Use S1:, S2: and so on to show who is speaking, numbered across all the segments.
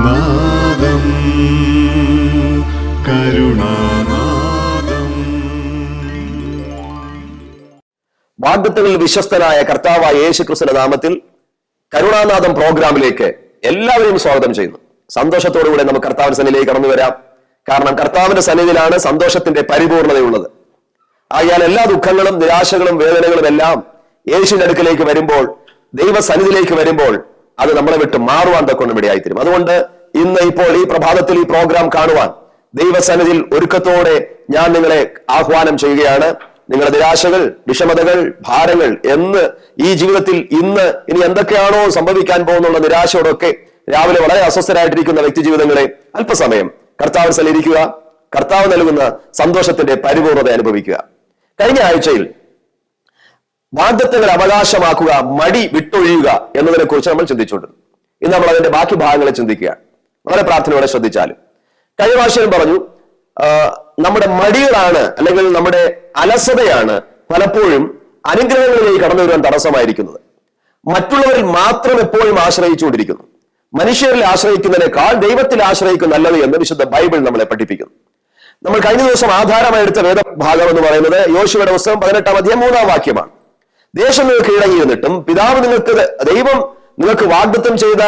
S1: നാദം കരുണാനാദം.
S2: വാഗ്ദത്തങ്ങളിൽ വിശ്വസ്തനായ കർത്താവായ യേശുക്രിസ്തുവിന്റെ നാമത്തിൽ കരുണാനാദം പ്രോഗ്രാമിലേക്ക് എല്ലാവരെയും സ്വാഗതം ചെയ്യുന്നു. സന്തോഷത്തോടുകൂടെ നമുക്ക് കർത്താവിന്റെ സന്നിധിയിലേക്ക് കടന്നു വരാം. കാരണം കർത്താവിന്റെ സന്നിധിയിലാണ് സന്തോഷത്തിന്റെ പരിപൂർണതയുള്ളത്. ആയാൽ എല്ലാ ദുഃഖങ്ങളും, നിരാശകളും, വേദനകളും എല്ലാം യേശുവിന്റെ അടുക്കലേക്ക് വരുമ്പോൾ, ദൈവസന്നിധിയിലേക്ക് വരുമ്പോൾ അത് നമ്മളെ വിട്ട് മാറുവാൻ തൊക്കൊണ്ടും ഇടയായിത്തീരും. അതുകൊണ്ട് ഇപ്പോൾ ഈ പ്രഭാതത്തിൽ ഈ പ്രോഗ്രാം കാണുവാൻ ദൈവസന്നിധിയിൽ ഒരുക്കത്തോടെ ഞാൻ നിങ്ങളെ ആഹ്വാനം ചെയ്യുകയാണ്. നിങ്ങളുടെ നിരാശകൾ, വിഷമതകൾ, ഭാരങ്ങൾ ഈ ജീവിതത്തിൽ ഇനി എന്തൊക്കെയാണോ സംഭവിക്കാൻ പോകുന്നുള്ള നിരാശയോടൊക്കെ രാവിലെ വളരെ അസ്വസ്ഥരായിട്ടിരിക്കുന്ന വ്യക്തി ജീവിതങ്ങളെ അല്പസമയം കർത്താവ് സന്നിധിക്കുക, കർത്താവ് നൽകുന്ന സന്തോഷത്തിന്റെ പരിപൂർണത അനുഭവിക്കുക. കഴിഞ്ഞ ആഴ്ചയിൽ വാഗ്ദത്തങ്ങൾ അവകാശമാക്കുക, മടി വിട്ടൊഴിയുക എന്നതിനെ കുറിച്ച് നമ്മൾ ചിന്തിച്ചുകൊണ്ടിരുന്നു. ഇന്ന് നമ്മൾ അതിന്റെ ബാക്കി ഭാഗങ്ങളെ ചിന്തിക്കുക. വളരെ പ്രാർത്ഥനയോടെ ശ്രദ്ധിച്ചാലും. കഴിഞ്ഞ ഭാഷയിൽ പറഞ്ഞു, നമ്മുടെ മടികളാണ് അല്ലെങ്കിൽ നമ്മുടെ അലസതയാണ് പലപ്പോഴും അനുഗ്രഹങ്ങളിലേക്ക് കടന്നു വരുവാൻ തടസ്സമായിരിക്കുന്നത്. മറ്റുള്ളവരിൽ മാത്രം എപ്പോഴും ആശ്രയിച്ചുകൊണ്ടിരിക്കുന്നു. മനുഷ്യരിൽ ആശ്രയിക്കുന്നതിനേക്കാൾ ദൈവത്തിൽ ആശ്രയിക്കും നല്ലത് എന്ന് വിശുദ്ധ ബൈബിൾ നമ്മളെ പഠിപ്പിക്കുന്നു. നമ്മൾ കഴിഞ്ഞ ദിവസം ആധാരമായി എടുത്ത വേദഭാഗം എന്ന് പറയുന്നത് യോശുവയുടെ പുസ്തകം 18-ാം അധ്യായം 3-ാം വാക്യമാണ്. ദേശം നിങ്ങൾക്ക് കീഴടങ്ങിയിരുന്നിട്ടും ദൈവം നിങ്ങൾക്ക് വാഗ്ദത്തം ചെയ്ത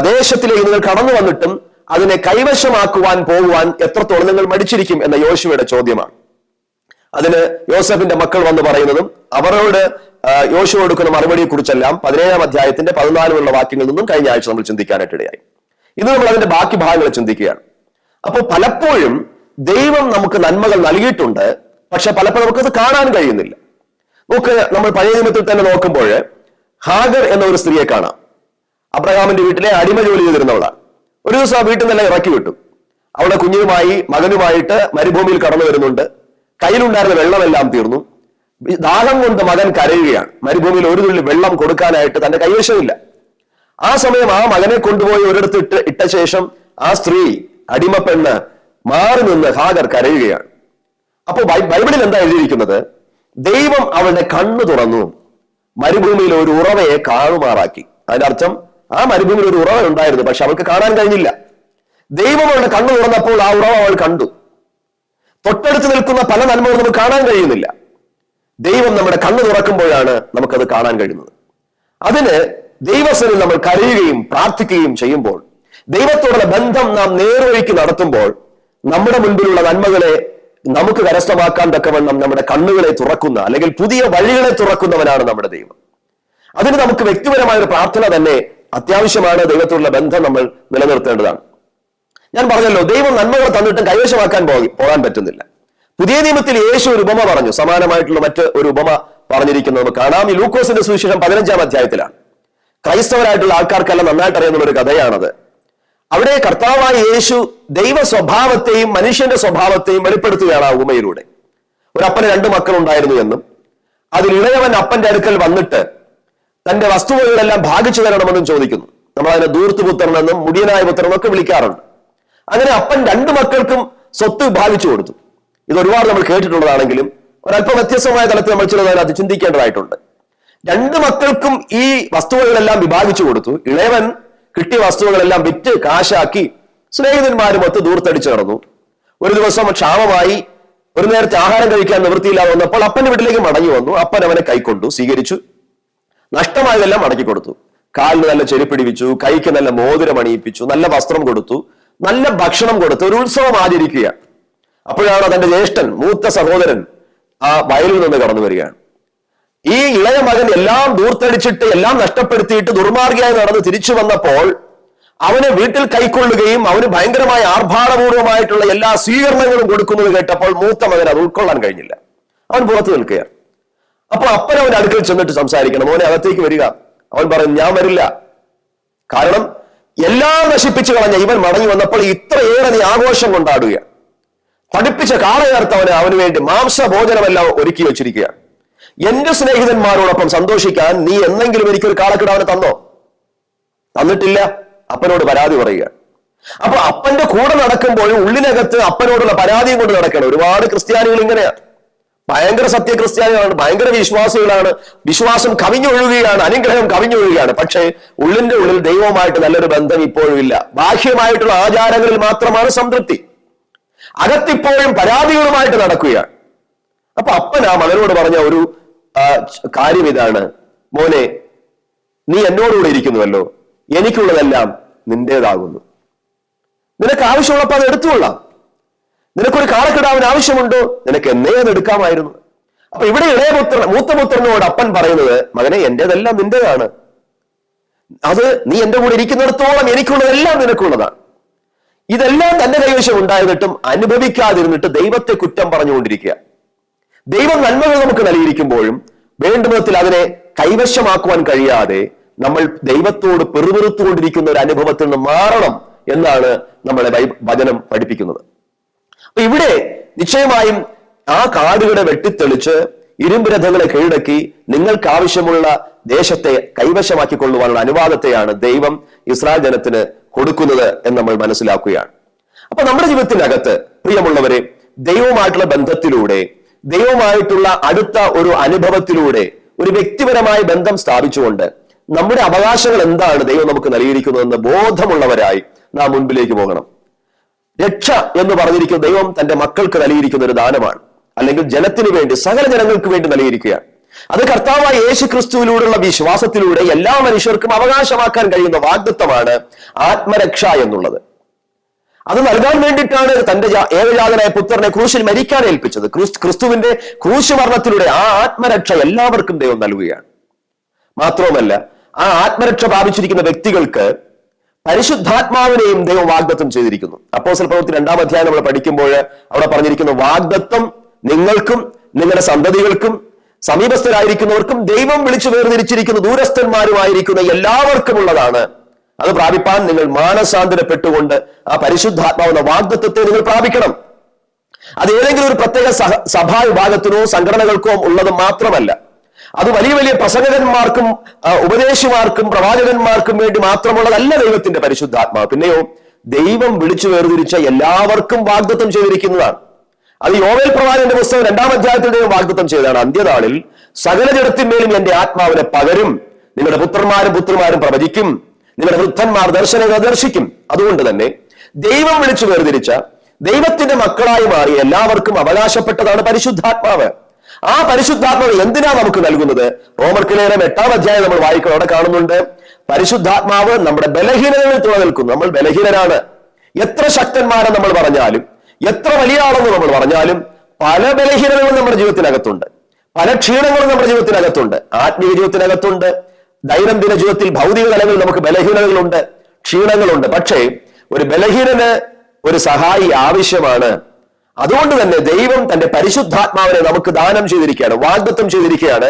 S2: ദേശത്തിലേക്ക് നിങ്ങൾ കടന്നു വന്നിട്ടും അതിനെ കൈവശമാക്കുവാൻ പോകുവാൻ എത്രത്തോളം നിങ്ങൾ മടിച്ചിരിക്കും എന്ന യോശുവയുടെ ചോദ്യമാണ്. അതിന് യോസഫിന്റെ മക്കൾ വന്ന് പറയുന്നതും അവരോട് യോശുവ കൊടുക്കുന്ന മറുപടിയെ കുറിച്ചെല്ലാം 17-ാം അധ്യായത്തിന്റെ 14 വാക്യങ്ങളിൽ നിന്നും കഴിഞ്ഞ ആഴ്ച നമ്മൾ ചിന്തിക്കാനായിട്ടിടയായി. ഇന്ന് നമ്മൾ അതിന്റെ ബാക്കി ഭാഗങ്ങൾ ചിന്തിക്കുകയാണ്. അപ്പോൾ പലപ്പോഴും ദൈവം നമുക്ക് നന്മകൾ നൽകിയിട്ടുണ്ട്, പക്ഷെ പലപ്പോഴും നമുക്കത് കാണാൻ കഴിയുന്നില്ല. നമ്മൾ പഴയ നിയമത്തിൽ തന്നെ നോക്കുമ്പോൾ ഹാഗർ എന്ന ഒരു സ്ത്രീയെ കാണാം. അബ്രഹാമിന്റെ വീട്ടിലെ അടിമ ജോലി ചെയ്തിരുന്നവളാണ്. ഒരു ദിവസം ആ വീട്ടിൽ നിന്നെല്ലാം ഇറക്കി വിട്ടു. അവളുടെ കുഞ്ഞുമായി മകനുമായിട്ട് മരുഭൂമിയിൽ കടന്നു വരുന്നുണ്ട്. കയ്യിലുണ്ടായിരുന്ന വെള്ളമെല്ലാം തീർന്നു. ദാഹം കൊണ്ട് മകൻ കരയുകയാണ്. മരുഭൂമിയിൽ ഒരു തുള്ളി വെള്ളം കൊടുക്കാനായിട്ട് തന്റെ കൈവശമില്ല. ആ സമയം ആ മകനെ കൊണ്ടുപോയി ഒരിടത്ത് ഇട്ട ശേഷം ആ സ്ത്രീ, അടിമ പെണ്ണ്, മാറി നിന്ന് ഹാഗർ കരയുകയാണ്. അപ്പോൾ ബൈബിളിൽ എന്താ എഴുതിയിരിക്കുന്നത്? ദൈവം അവളുടെ കണ്ണ് തുറന്നു, മരുഭൂമിയിൽ ഒരു ഉറവയെ കാണുമാറാക്കി. അതിന്റെ അർത്ഥം ആ മരുഭൂമിയിൽ ഒരു ഉറവ ഉണ്ടായിരുന്നു, പക്ഷെ അവൾക്ക് കാണാൻ കഴിഞ്ഞില്ല. ദൈവം അവളുടെ കണ്ണ് തുറന്നപ്പോൾ ആ ഉറവ അവൾ കണ്ടു. തൊട്ടടുത്ത് നിൽക്കുന്ന പല നന്മകളും നമുക്ക് കാണാൻ കഴിയുന്നില്ല. ദൈവം നമ്മുടെ കണ്ണ് തുറക്കുമ്പോഴാണ് നമുക്കത് കാണാൻ കഴിയുന്നത്. അതിന് ദൈവസന്നിധിയിൽ നമ്മൾ കരയുകയും പ്രാർത്ഥിക്കുകയും ചെയ്യുമ്പോൾ, ദൈവത്തോടുള്ള ബന്ധം നാം നേർവഴിക്ക് നടത്തുമ്പോൾ, നമ്മുടെ മുൻപിലുള്ള നന്മകളെ നമുക്ക് കരസ്ഥമാക്കാൻ തക്കവണ്ണം നമ്മുടെ കണ്ണുകളെ തുറക്കുന്ന, അല്ലെങ്കിൽ പുതിയ വഴികളെ തുറക്കുന്നവനാണ് നമ്മുടെ ദൈവം. അതിന് നമുക്ക് വ്യക്തിപരമായ ഒരു പ്രാർത്ഥന തന്നെ അത്യാവശ്യമാണ്. ദൈവത്തോടുള്ള ബന്ധം നമ്മൾ നിലനിർത്തേണ്ടതാണ്. ഞാൻ പറഞ്ഞല്ലോ, ദൈവം നന്മകൾ തന്നിട്ടും കൈവശമാക്കാൻ പോകാൻ പറ്റുന്നില്ല. പുതിയ നിയമത്തിൽ യേശു ഒരു ഉപമ പറഞ്ഞു. സമാനമായിട്ടുള്ള മറ്റ് ഒരു ഉപമ പറഞ്ഞിരിക്കുന്നത് നമുക്ക് കാണാം. ഈ ലൂക്കോസിന്റെ സുവിശേഷം 15-ാം അധ്യായത്തിലാണ്. ക്രൈസ്തവരായിട്ടുള്ള ആൾക്കാർക്കെല്ലാം നന്നായിട്ട് അറിയുന്ന ഒരു കഥയാണത്. അവിടെ കർത്താവായ യേശു ദൈവ സ്വഭാവത്തെയും മനുഷ്യന്റെ സ്വഭാവത്തെയും വെളിപ്പെടുത്തുകയാണ് ആ ഉപമയിലൂടെ. ഒരു അപ്പന് 2 മക്കളുണ്ടായിരുന്നു എന്നും അതിൽ ഇളയവൻ അപ്പന്റെ അടുക്കൽ വന്നിട്ട് തന്റെ വസ്തുവകളെല്ലാം ഭാഗിച്ചു തരണമെന്നും ചോദിക്കുന്നു. നമ്മൾ അതിനെ ധൂർത്തുപുത്രൻ എന്നും മുടിയനായ പുത്രൻ എന്നൊക്കെ വിളിക്കാറുണ്ട്. അങ്ങനെ അപ്പൻ 2 മക്കൾക്കും സ്വത്ത് ഭാഗിച്ചു കൊടുത്തു. ഇത് ഒരുപാട് നമ്മൾ കേട്ടിട്ടുള്ളതാണെങ്കിലും ഒരല്പം വ്യത്യസ്തമായ തലത്തിൽ നമ്മൾ ചിലത് ചിന്തിക്കേണ്ടതായിട്ടുണ്ട്. 2 മക്കൾക്കും ഈ വസ്തുവകളെല്ലാം വിഭാഗിച്ചു കൊടുത്തു. ഇളയവൻ കിട്ടിയ വസ്തുവകളെല്ലാം വിറ്റ് കാശാക്കി സ്നേഹിതന്മാരുമൊത്ത് ദൂർത്തടിച്ചു നടന്നു. ഒരു ദിവസം ക്ഷാമമായി, ഒരു നേരത്തെ ആഹാരം കഴിക്കാൻ നിവൃത്തിയില്ലാതെ വന്നപ്പോൾ അപ്പന്റെ വീട്ടിലേക്ക് മടങ്ങി വന്നു. അപ്പൻ അവനെ കൈക്കൊണ്ടു, സ്വീകരിച്ചു, നഷ്ടമായതെല്ലാം മടക്കി കൊടുത്തു. കാലിന് നല്ല ചെരുപ്പിടിപ്പിച്ചു, കൈക്ക് നല്ല മോതിരം അണിയിപ്പിച്ചു, നല്ല വസ്ത്രം കൊടുത്തു, നല്ല ഭക്ഷണം കൊടുത്തു, ഒരു ഉത്സവം ആചരിക്കുക. അപ്പോഴാണ് തന്റെ ജ്യേഷ്ഠൻ, മൂത്ത സഹോദരൻ ആ വയലിൽ നിന്ന് കടന്നു വരികയാണ്. ഈ ഇളയ മകൻ എല്ലാം ദൂർത്തടിച്ചിട്ട് എല്ലാം നഷ്ടപ്പെടുത്തിയിട്ട് ദുർമാർഗിയായി നടന്ന് തിരിച്ചു വന്നപ്പോൾ അവനെ വീട്ടിൽ കൈക്കൊള്ളുകയും അവന് ഭയങ്കരമായ ആർഭാടപൂർവമായിട്ടുള്ള എല്ലാ സ്വീകരണങ്ങളും കൊടുക്കുന്നത് കേട്ടപ്പോൾ മൂത്ത മകൻ അത് ഉൾക്കൊള്ളാൻ കഴിഞ്ഞില്ല. അവൻ പുറത്തു നിൽക്കുകയാണ്. അപ്പൊ അപ്പൻ അവന്റെ അടുക്കൽ ചെന്നിട്ട് സംസാരിക്കണം, മോനെ അകത്തേക്ക് വരിക. അവൻ പറയും, ഞാൻ വരില്ല. കാരണം എല്ലാം നശിപ്പിച്ചു കളഞ്ഞ ഇവൻ മടങ്ങി വന്നപ്പോൾ ഇത്രയേറെ നീ ആഘോഷം കൊണ്ടാടുക. പഠിപ്പിച്ച കാളയർത്തവന് അവന് വേണ്ടി മാംസഭോജനമെല്ലാം ഒരുക്കി വെച്ചിരിക്കുകയാണ്. എന്റെ സ്നേഹിതന്മാരോടൊപ്പം സന്തോഷിക്കാൻ നീ എന്നെങ്കിലും എനിക്കൊരു കാളക്കിടാവിനെ തന്നോ? തന്നിട്ടില്ല. അപ്പനോട് പരാതി പറയുക. അപ്പൊ അപ്പന്റെ കൂടെ നടക്കുമ്പോൾ ഉള്ളിനകത്ത് അപ്പനോടുള്ള പരാതിയും കൊണ്ട് നടക്കണം. ഒരുപാട് ക്രിസ്ത്യാനികൾ ഇങ്ങനെയാണ്. ഭയങ്കര സത്യക്രിസ്ത്യാനികളാണ്, ഭയങ്കര വിശ്വാസികളാണ്, വിശ്വാസം കവിഞ്ഞൊഴുകുകയാണ്, അനുഗ്രഹം കവിഞ്ഞൊഴുകുകയാണ്. പക്ഷേ ഉള്ളിന്റെ ഉള്ളിൽ ദൈവവുമായിട്ട് നല്ലൊരു ബന്ധം ഇപ്പോഴും ഇല്ല. ബാഹ്യമായിട്ടുള്ള ആചാരങ്ങളിൽ മാത്രമാണ് സംതൃപ്തി. അകത്തിപ്പോഴും പരാതികളുമായിട്ട് നടക്കുകയാണ്. അപ്പൊ അപ്പൻ ആ മകനോട് പറഞ്ഞ ഒരു കാര്യം ഇതാണ്: മോനെ, നീ എന്നോടുകൂടെ ഇരിക്കുന്നുവല്ലോ, എനിക്കുള്ളതെല്ലാം നിന്റേതാകുന്നു. നിനക്ക് ആവശ്യമുള്ളപ്പോൾ അത് എടുത്തുകൊള്ളാം. നിനക്കൊരു കാളക്കിടാവിന് ആവശ്യമുണ്ടോ? നിനക്ക് എന്നേ അത് എടുക്കാമായിരുന്നു. അപ്പൊ ഇവിടെ മൂത്തപുത്രനോട് അപ്പൻ പറയുന്നത്: മകനെ, എന്റേതെല്ലാം നിന്റേതാണ്. അത് നീ എന്റെ കൂടെ ഇരിക്കുന്നിടത്തോളം എനിക്കുള്ളതെല്ലാം നിനക്കുള്ളതാണ്. ഇതെല്ലാം തന്റെ കൈവശം ഉണ്ടായിരുന്നിട്ടും അനുഭവിക്കാതിരുന്നിട്ട് ദൈവത്തെ കുറ്റം പറഞ്ഞുകൊണ്ടിരിക്കുക. ദൈവം നന്മകൾ നമുക്ക് നൽകിയിരിക്കുമ്പോഴും വേണ്ട വിധത്തിൽ അതിനെ കൈവശമാക്കുവാൻ കഴിയാതെ നമ്മൾ ദൈവത്തോട് പെറുപെറുത്തുകൊണ്ടിരിക്കുന്ന ഒരു അനുഭവത്തിൽ നിന്ന് മാറണം എന്നാണ് നമ്മളെ വചനം പഠിപ്പിക്കുന്നത്. അപ്പൊ ഇവിടെ നിശ്ചയമായും ആ കാടുകളെ വെട്ടിത്തെളിച്ച് ഇരുമ്പ് രഥങ്ങളെ കീഴടക്കി നിങ്ങൾക്ക് ആവശ്യമുള്ള ദേശത്തെ കൈവശമാക്കിക്കൊള്ളുവാനുള്ള അനുവാദത്തെയാണ് ദൈവം ഇസ്രായേൽ ജനത്തിന് കൊടുക്കുന്നത് എന്ന് നമ്മൾ മനസ്സിലാക്കുകയാണ്. അപ്പൊ നമ്മുടെ ജീവിതത്തിനകത്ത് പ്രിയമുള്ളവരെ, ദൈവവുമായിട്ടുള്ള ബന്ധത്തിലൂടെ, ദൈവവുമായിട്ടുള്ള അടുത്ത ഒരു അനുഭവത്തിലൂടെ ഒരു വ്യക്തിപരമായ ബന്ധം സ്ഥാപിച്ചുകൊണ്ട് നമ്മുടെ അവകാശങ്ങൾ എന്താണ് ദൈവം നമുക്ക് നൽകിയിരിക്കുന്നതെന്ന് ബോധമുള്ളവരായി നാം മുൻപിലേക്ക് പോകണം. രക്ഷ എന്ന് പറഞ്ഞിരിക്കുന്ന ദൈവം തന്റെ മക്കൾക്ക് നൽകിയിരിക്കുന്ന ഒരു ദാനമാണ്, അല്ലെങ്കിൽ ജനത്തിന് വേണ്ടി, സകല ജനങ്ങൾക്ക് വേണ്ടി നൽകിയിരിക്കുകയാണ്. അത് കർത്താവായ യേശു ക്രിസ്തുവിലൂടെയുള്ള വിശ്വാസത്തിലൂടെ എല്ലാ മനുഷ്യർക്കും അവകാശമാക്കാൻ കഴിയുന്ന വാഗ്ദത്തമാണ് ആത്മരക്ഷ എന്നുള്ളത്. അത് നൽകാൻ വേണ്ടിയിട്ടാണ് തന്റെ ഏകജാതനായ പുത്രനെ ക്രൂശിൽ മരിക്കാൻ ഏൽപ്പിച്ചത്. ക്രിസ്തുവിന്റെ ക്രൂശ് മരണത്തിലൂടെ ആ ആത്മരക്ഷ എല്ലാവർക്കും ദൈവം നൽകുകയാണ്. മാത്രവുമല്ല, ആ ആത്മരക്ഷ പ്രാപിച്ചിരിക്കുന്ന വ്യക്തികൾക്ക് പരിശുദ്ധാത്മാവിനെയും ദൈവം വാഗ്ദത്തം ചെയ്തിരിക്കുന്നു. അപ്പോസ്തല പ്രവൃത്തി 2-ാം അധ്യായം നമ്മൾ പഠിക്കുമ്പോൾ അവിടെ പറഞ്ഞിരിക്കുന്ന വാഗ്ദത്തം നിങ്ങൾക്കും നിങ്ങളുടെ സന്തതികൾക്കും സമീപസ്ഥരായിരിക്കുന്നവർക്കും ദൈവം വിളിച്ചു വേർതിരിച്ചിരിക്കുന്ന ദൂരസ്ഥന്മാരുമായിരിക്കുന്ന എല്ലാവർക്കും ഉള്ളതാണ്. അത് പ്രാപിപ്പാൻ നിങ്ങൾ മാനസാന്തരപ്പെട്ടുകൊണ്ട് ആ പരിശുദ്ധാത്മാവെന്ന വാഗ്ദത്തത്തെ നിങ്ങൾ പ്രാപിക്കണം. അത് ഏതെങ്കിലും ഒരു പ്രത്യേക സഭാ വിഭാഗത്തിനോ സംഘടനകൾക്കോ ഉള്ളത് മാത്രമല്ല. അത് വലിയ വലിയ പ്രസംഗകന്മാർക്കും ഉപദേശിമാർക്കും പ്രവാചകന്മാർക്കും വേണ്ടി മാത്രമുള്ളതല്ല ദൈവത്തിന്റെ പരിശുദ്ധാത്മാവ്. പിന്നെയോ ദൈവം വിളിച്ചു വേർതിരിച്ച എല്ലാവർക്കും വാഗ്ദത്തം ചെയ്തിരിക്കുന്നതാണ്. അത് യോവേൽ പ്രവാചകന്റെ പുസ്തകം 2-ാം അധ്യായത്തിൽ ദൈവം വാഗ്ദത്തം ചെയ്തതാണ്: അന്ത്യനാളിൽ സകല ജഡത്തിന്മേലും എന്റെ ആത്മാവിനെ പകരും, നിങ്ങളുടെ പുത്രന്മാരും പുത്രിമാരും പ്രവചിക്കും, നിങ്ങളുടെ വൃദ്ധന്മാർ ദർശനങ്ങൾ ദർശിക്കും. അതുകൊണ്ട് തന്നെ ദൈവം വിളിച്ചു വേർതിരിച്ച ദൈവത്തിന്റെ മക്കളായി മാറി എല്ലാവർക്കും അവകാശപ്പെട്ടതാണ് പരിശുദ്ധാത്മാവ്. ആ പരിശുദ്ധാത്മാവ് എന്തിനാ നമുക്ക് നൽകുന്നത്? റോമർക്ക് ലേഖനം 8-ാം അധ്യായം നമ്മൾ വായിക്കണം. അവിടെ കാണുന്നുണ്ട്, പരിശുദ്ധാത്മാവ് നമ്മുടെ ബലഹീനതകളിൽ തുണനിൽക്കുന്നു. നമ്മൾ ബലഹീനരാണ്. എത്ര ശക്തന്മാരെന്ന് നമ്മൾ പറഞ്ഞാലും, എത്ര വലിയ ആളെന്ന് നമ്മൾ പറഞ്ഞാലും, പല ബലഹീനതകളും നമ്മുടെ ജീവിതത്തിനകത്തുണ്ട്, പല ക്ഷീണങ്ങളും നമ്മുടെ ജീവിതത്തിനകത്തുണ്ട്, ആത്മീയ ജീവിതത്തിനകത്തുണ്ട്, ദൈനംദിന ജീവിതത്തിൽ ഭൗതിക തലങ്ങളിൽ നമുക്ക് ബലഹീനതകളുണ്ട്, ക്ഷീണങ്ങളുണ്ട്. പക്ഷേ ഒരു ബലഹീനന് ഒരു സഹായി ആവശ്യമാണ്. അതുകൊണ്ട് തന്നെ ദൈവം തന്റെ പരിശുദ്ധാത്മാവിനെ നമുക്ക് ദാനം ചെയ്തിരിക്കുകയാണ്, വാഗ്ദത്തം ചെയ്തിരിക്കുകയാണ്.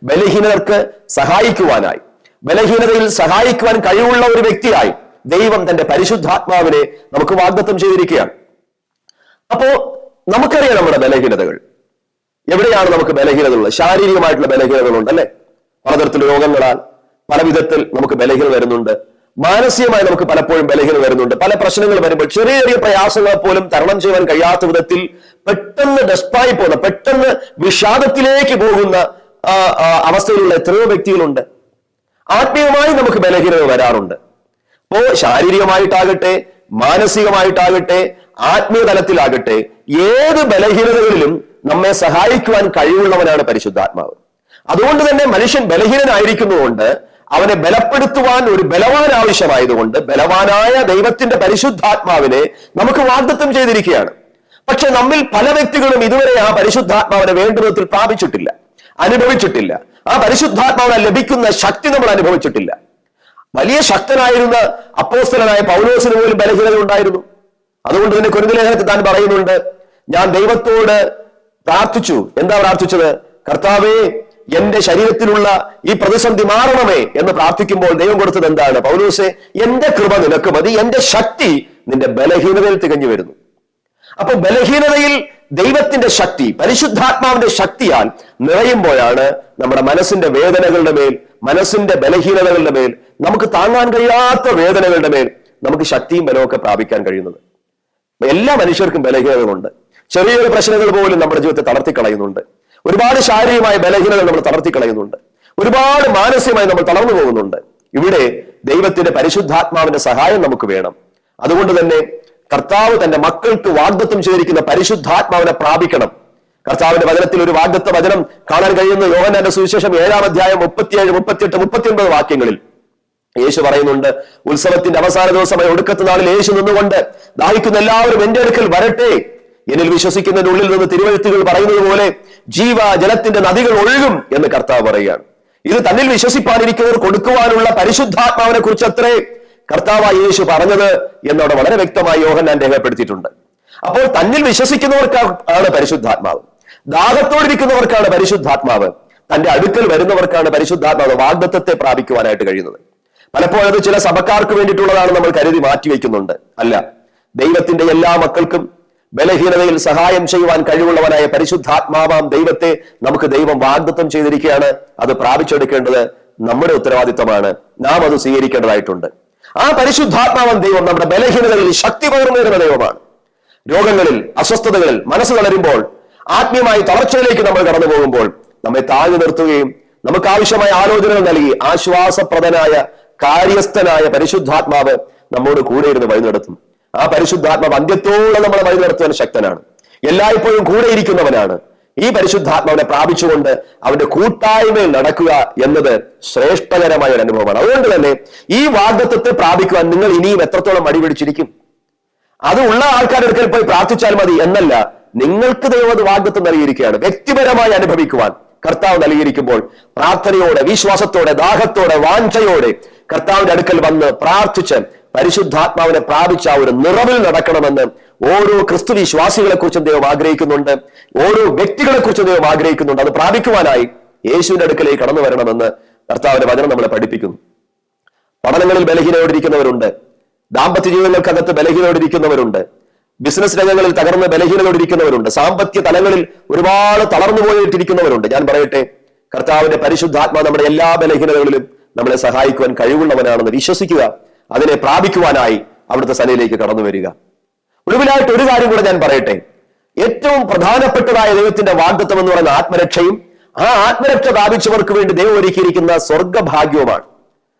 S2: ബലഹീനർക്ക് സഹായിക്കുവാനായി, ബലഹീനതയിൽ സഹായിക്കുവാൻ കഴിവുള്ള ഒരു വ്യക്തിയായി ദൈവം തന്റെ പരിശുദ്ധാത്മാവിനെ നമുക്ക് വാഗ്ദത്തം ചെയ്തിരിക്കുകയാണ്. അപ്പോ നമുക്കറിയാം നമ്മുടെ ബലഹീനതകൾ എവിടെയാണ്. നമുക്ക് ബലഹീനതകളുള്ളത്, ശാരീരികമായിട്ടുള്ള ബലഹീനതകളുണ്ട് അല്ലെ. പലതരത്തിലുള്ള രോഗങ്ങളാൽ പല വിധത്തിൽ നമുക്ക് ബലഹീനത വരുന്നുണ്ട്. മാനസികമായി നമുക്ക് പലപ്പോഴും ബലഹീനത വരുന്നുണ്ട്. പല പ്രശ്നങ്ങൾ വരുമ്പോൾ ചെറിയ ചെറിയ പ്രയാസങ്ങൾ പോലും തരണം ചെയ്യാൻ കഴിയാത്ത വിധത്തിൽ പെട്ടെന്ന് ഡെസ്പായി പോകുന്ന, പെട്ടെന്ന് വിഷാദത്തിലേക്ക് പോകുന്ന അവസ്ഥയിലുള്ള എത്രയോ വ്യക്തികളുണ്ട്. ആത്മീയമായി നമുക്ക് ബലഹീനത വരാറുണ്ട്. അപ്പോ ശാരീരികമായിട്ടാകട്ടെ, മാനസികമായിട്ടാകട്ടെ, ആത്മീയ തലത്തിലാകട്ടെ, ഏത് ബലഹീനതകളിലും നമ്മെ സഹായിക്കുവാൻ കഴിവുള്ളവനാണ് പരിശുദ്ധാത്മാവ്. അതുകൊണ്ട് തന്നെ മനുഷ്യൻ ബലഹീനനായിരിക്കുന്നതുകൊണ്ട് അവനെ ബലപ്പെടുത്തുവാൻ ഒരു ബലവാൻ ആവശ്യമായതുകൊണ്ട് ബലവാനായ ദൈവത്തിന്റെ പരിശുദ്ധാത്മാവിനെ നമുക്ക് വാഗ്ദത്തം ചെയ്തിരിക്കുകയാണ്. പക്ഷെ നമ്മിൽ പല വ്യക്തികളും ഇതുവരെ ആ പരിശുദ്ധാത്മാവിനെ വേണ്ട വിധത്തിൽ പ്രാപിച്ചിട്ടില്ല, അനുഭവിച്ചിട്ടില്ല. ആ പരിശുദ്ധാത്മാവിനെ ലഭിക്കുന്ന ശക്തി നമ്മൾ അനുഭവിച്ചിട്ടില്ല. വലിയ ശക്തനായിരുന്ന അപ്പോസ്തലനായ പൗലോസിന് പോലും ബലഹീനത ഉണ്ടായിരുന്നു. അതുകൊണ്ട് തന്നെ കൊരിന്ത്യർ ലേഖനത്തിൽ താൻ പറയുന്നുണ്ട്, ഞാൻ ദൈവത്തോട് പ്രാർത്ഥിച്ചു. എന്താ പ്രാർത്ഥിച്ചത്? കർത്താവേ, എന്റെ ശരീരത്തിലുള്ള ഈ പ്രതിസന്ധി മാറണമേ എന്ന് പ്രാർത്ഥിക്കുമ്പോൾ ദൈവം കൊടുത്തത് എന്താണ്? പൗലോസേ, എന്റെ കൃപ നിനക്ക് മതി, എന്റെ ശക്തി നിന്റെ ബലഹീനതയിൽ തികഞ്ഞു വരുന്നു. അപ്പൊ ബലഹീനതയിൽ ദൈവത്തിന്റെ ശക്തി, പരിശുദ്ധാത്മാവിന്റെ ശക്തിയാൽ നിറയുമ്പോഴാണ് നമ്മുടെ മനസ്സിന്റെ വേദനകളുടെ മേൽ, മനസ്സിന്റെ ബലഹീനതകളുടെ മേൽ, നമുക്ക് താങ്ങാൻ കഴിയാത്ത വേദനകളുടെ മേൽ നമുക്ക് ശക്തിയും ബലമൊക്കെ പ്രാപിക്കാൻ കഴിയുന്നത്. എല്ലാ മനുഷ്യർക്കും ബലഹീനതകളുണ്ട്. ചെറിയൊരു പ്രശ്നങ്ങൾ പോലും നമ്മുടെ ജീവിതത്തെ തളർത്തിക്കളയുന്നുണ്ട്. ഒരുപാട് ശാരീരികമായ ബലഹീനതകൾ നമ്മൾ തളർത്തിക്കളയുന്നുണ്ട്. ഒരുപാട് മാനസികമായി നമ്മൾ തളർന്നു പോകുന്നുണ്ട്. ഇവിടെ ദൈവത്തിന്റെ പരിശുദ്ധാത്മാവിന്റെ സഹായം നമുക്ക് വേണം. അതുകൊണ്ട് തന്നെ കർത്താവ് തന്റെ മക്കൾക്ക് വാഗ്ദത്തം ചെയ്തിരിക്കുന്ന പരിശുദ്ധാത്മാവിനെ പ്രാപിക്കണം. കർത്താവിന്റെ വചനത്തിൽ ഒരു വാഗ്ദത്ത വചനം കാണാൻ കഴിയുന്ന യോഹന്നാന്റെ സുവിശേഷം 7-ാം അധ്യായം 37, 38, 39 വാക്യങ്ങളിൽ യേശു പറയുന്നുണ്ട്, ഉത്സവത്തിന്റെ അവസാന ദിവസമായ ഒടുക്കത്തെ നാളിൽ യേശു നിന്നുകൊണ്ട് ദാഹിക്കുന്ന എല്ലാവരും എന്റെ അടുക്കൽ വരട്ടെ, എന്നിൽ വിശ്വസിക്കുന്നതിന്റെ ഉള്ളിൽ നിന്ന് തിരുവെഴുത്തുകൾ പറയുന്നത് പോലെ ജലത്തിന്റെ നദികൾ ഒഴുകും എന്ന് കർത്താവ് പറയുകയാണ്. ഇത് തന്നിൽ വിശ്വസിപ്പാനിരിക്കുന്നവർ കൊടുക്കുവാനുള്ള പരിശുദ്ധാത്മാവിനെ കുറിച്ച് അത്രേ കർത്താവായ യേശു പറഞ്ഞത് എന്നവിടെ വളരെ വ്യക്തമായി യോഹന്നാൻ രേഖപ്പെടുത്തിയിട്ടുണ്ട്. അപ്പോൾ തന്നിൽ വിശ്വസിക്കുന്നവർക്കാണ് പരിശുദ്ധാത്മാവ്, ദാഹത്തോടിരിക്കുന്നവർക്കാണ് പരിശുദ്ധാത്മാവ്, തന്റെ അടുക്കൽ വരുന്നവർക്കാണ് പരിശുദ്ധാത്മാവ് വാഗ്ദത്തത്തെ പ്രാപിക്കുവാനായിട്ട് കഴിയുന്നത്. പലപ്പോഴും അത് ചില സഭക്കാർക്ക് വേണ്ടിയിട്ടുള്ളതാണ് നമ്മൾ കരുതി മാറ്റിവെക്കുന്നുണ്ട്. അല്ല, ദൈവത്തിന്റെ എല്ലാ മക്കൾക്കും ബലഹീനതയിൽ സഹായം ചെയ്യുവാൻ കഴിവുള്ളവനായ പരിശുദ്ധാത്മാവാം ദൈവത്തെ നമുക്ക് ദൈവം വാഗ്ദത്തം ചെയ്തിരിക്കുകയാണ്. അത് പ്രാപിച്ചെടുക്കേണ്ടത് നമ്മുടെ ഉത്തരവാദിത്തമാണ്. നാം അത് സ്വീകരിക്കേണ്ടതായിട്ടുണ്ട്. ആ പരിശുദ്ധാത്മാവൻ ദൈവം നമ്മുടെ ബലഹീനതകളിൽ ശക്തി പകർന്നു വരുന്ന ദൈവമാണ്. രോഗങ്ങളിൽ, അസ്വസ്ഥതകളിൽ മനസ്സ് തളരുമ്പോൾ, ആത്മീയമായി തളർച്ചയിലേക്ക് നമ്മൾ കടന്നു പോകുമ്പോൾ നമ്മെ താഴ്ന്നു നിർത്തുകയും നമുക്ക് ആവശ്യമായ ആലോചനകൾ നൽകി ആശ്വാസപ്രദനായ കാര്യസ്ഥനായ പരിശുദ്ധാത്മാവ് നമ്മോട് കൂടെ ഇരുന്ന് വഴി നടത്തും. ആ പരിശുദ്ധാത്മാവ് അന്ത്യത്തോളം നമ്മളെ വഴി നടത്തുവാൻ ശക്തനാണ്, എല്ലായ്പ്പോഴും കൂടെ ഇരിക്കുന്നവനാണ്. ഈ പരിശുദ്ധാത്മാവിനെ പ്രാപിച്ചുകൊണ്ട് അവന്റെ കൂട്ടായ്മയിൽ നടക്കുക എന്നത് ശ്രേഷ്ഠകരമായ ഒരു അനുഭവമാണ്. അതുകൊണ്ട് തന്നെ ഈ വാഗ്ദത്തത്തെ പ്രാപിക്കുവാൻ നിങ്ങൾ ഇനിയും എത്രത്തോളം മടി പിടിച്ചിരിക്കും? അത് ഉള്ള ആൾക്കാരുടെ അടുക്കൽ പോയി പ്രാർത്ഥിച്ചാൽ മതി എന്നല്ല, നിങ്ങൾക്ക് ദൈവം അത് വാഗ്ദത്തം നൽകിയിരിക്കുകയാണ്. വ്യക്തിപരമായി അനുഭവിക്കുവാൻ കർത്താവ് നൽകിയിരിക്കുമ്പോൾ പ്രാർത്ഥനയോടെ, വിശ്വാസത്തോടെ, ദാഹത്തോടെ, വാഞ്ചയോടെ കർത്താവിന്റെ അടുക്കൽ വന്ന് പ്രാർത്ഥിച്ച് പരിശുദ്ധാത്മാവിനെ പ്രാപിച്ച ഒരു നിറവിൽ നടക്കണമെന്ന് ഓരോ ക്രിസ്തു വിശ്വാസികളെ കുറിച്ചും ദൈവം ആഗ്രഹിക്കുന്നുണ്ട്. ഓരോ വ്യക്തികളെ കുറിച്ചും ദൈവം ആഗ്രഹിക്കുന്നുണ്ട്. അത് പ്രാപിക്കുവാനായി യേശുവിന്റെ അടുക്കലേക്ക് കടന്നു വരണമെന്ന് കർത്താവിന്റെ വചനം നമ്മളെ പഠിപ്പിക്കുന്നു. പഠനങ്ങളിൽ ബലഹീനയോടിരിക്കുന്നവരുണ്ട്, ദാമ്പത്യ ജീവിതങ്ങൾക്കകത്ത് ബലഹീനയോടിരിക്കുന്നവരുണ്ട്, ബിസിനസ് രംഗങ്ങളിൽ തകർന്ന് ബലഹീനയോടിരിക്കുന്നവരുണ്ട്, സാമ്പത്തിക തലങ്ങളിൽ ഒരുപാട് തളർന്നു പോയിട്ടിരിക്കുന്നവരുണ്ട്. ഞാൻ പറയട്ടെ, കർത്താവിന്റെ പരിശുദ്ധാത്മാ നമ്മുടെ എല്ലാ ബലഹീനതകളിലും നമ്മളെ സഹായിക്കുവാൻ കഴിവുള്ളവനാണെന്ന് വിശ്വസിക്കുക. അതിനെ പ്രാപിക്കുവാനായി അവിടുത്തെ സന്നിധിയിലേക്ക് കടന്നു വരിക. ഒടുവിലായിട്ട് ഒരു കാര്യം കൂടെ ഞാൻ പറയട്ടെ. ഏറ്റവും പ്രധാനപ്പെട്ടതായ ദൈവത്തിന്റെ വാഗ്ദത്തം എന്ന് പറയുന്ന ആത്മരക്ഷയും ആ ആത്മരക്ഷ പ്രാപിച്ചവർക്ക് വേണ്ടി ദൈവം ഒരുക്കിയിരിക്കുന്ന സ്വർഗഭാഗ്യവുമാണ്.